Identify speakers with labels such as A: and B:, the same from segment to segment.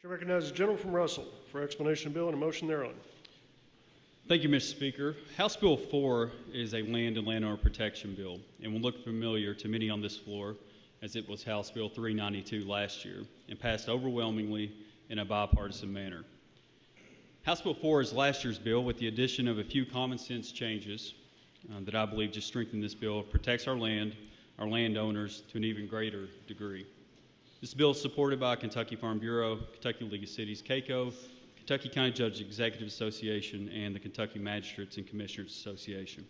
A: Chair recognizes the gentleman from Russell for explanation of bill and a motion thereon.
B: Thank you, Mr. Speaker. House Bill 4 is a land and landowner protection bill and will look familiar to many on this floor as it was House Bill 392 last year and passed overwhelmingly in a bipartisan manner. House Bill 4 is last year's bill with the addition of a few common sense changes that I believe just strengthen this bill, protects our land, our landowners to an even greater degree. This bill is supported by Kentucky Farm Bureau, Kentucky League of Cities, KACO, Kentucky County Judges Executive Association, and the Kentucky Magistrates and Commissioners Association.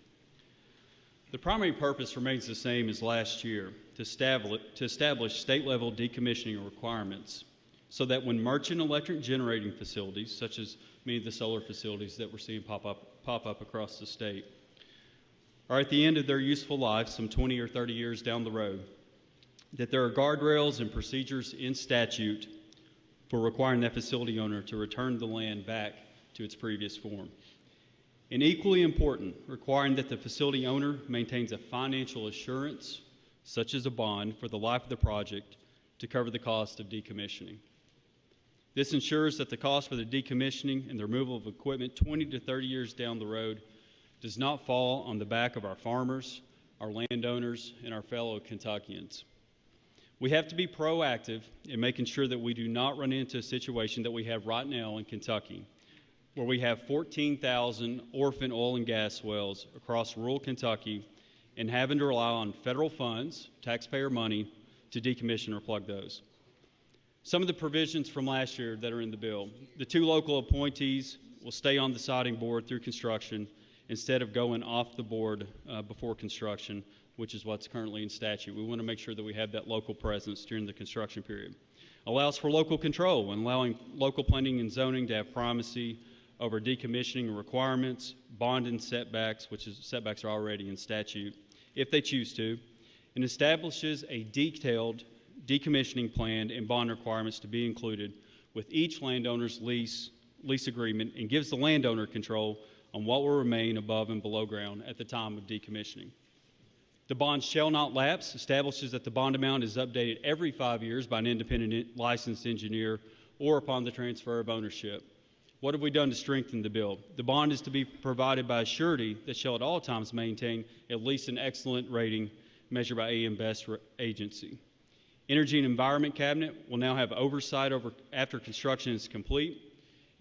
B: The primary purpose remains the same as last year, to establish state-level decommissioning requirements so that when merchant electric generating facilities, such as many of the solar facilities that we're seeing pop up across the state, are at the end of their useful life, some 20 or 30 years down the road, that there are guardrails and procedures in statute for requiring that facility owner to return the land back to its previous form. And equally important, requiring that the facility owner maintains a financial assurance, such as a bond, for the life of the project to cover the cost of decommissioning. This ensures that the cost for the decommissioning and the removal of equipment 20 to 30 years down the road does not fall on the back of our farmers, our landowners, and our fellow Kentuckians. We have to be proactive in making sure that we do not run into a situation that we have right now in Kentucky, where we have 14,000 orphan oil and gas wells across rural Kentucky and having to rely on federal funds, taxpayer money, to decommission or plug those. Some of the provisions from last year that are in the bill: the 2 local appointees will stay on the siding board through construction instead of going off the board before construction, which is what's currently in statute. We want to make sure that we have that local presence during the construction period. Allows for local control and allowing local planning and zoning to have primacy over decommissioning requirements, bond and setbacks, which is setbacks are already in statute, if they choose to, and establishes a detailed decommissioning plan and bond requirements to be included with each landowner's lease agreement, and gives the landowner control on what will remain above and below ground at the time of decommissioning. The bond shall not lapse, establishes that the bond amount is updated every 5 years by an independent licensed engineer or upon the transfer of ownership. What have we done to strengthen the bill? The bond is to be provided by a surety that shall at all times maintain at least an excellent rating measured by AM Best agency. Energy and Environment Cabinet will now have oversight over after construction is complete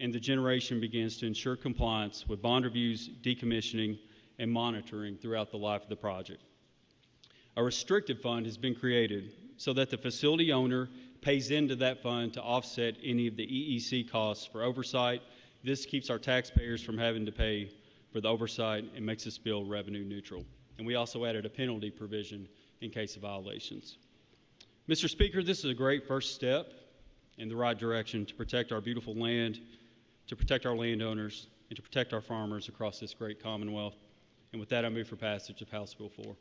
B: and the generation begins to ensure compliance with bond reviews, decommissioning, and monitoring throughout the life of the project. A restricted fund has been created so that the facility owner pays into that fund to offset any of the EEC costs for oversight. This keeps our taxpayers from having to pay for the oversight and makes this bill revenue neutral. And we also added a penalty provision in case of violations. Mr. Speaker, this is a great first step in the right direction to protect our beautiful land, to protect our landowners, and to protect our farmers across this great Commonwealth. And with that, I move for passage of House Bill 4.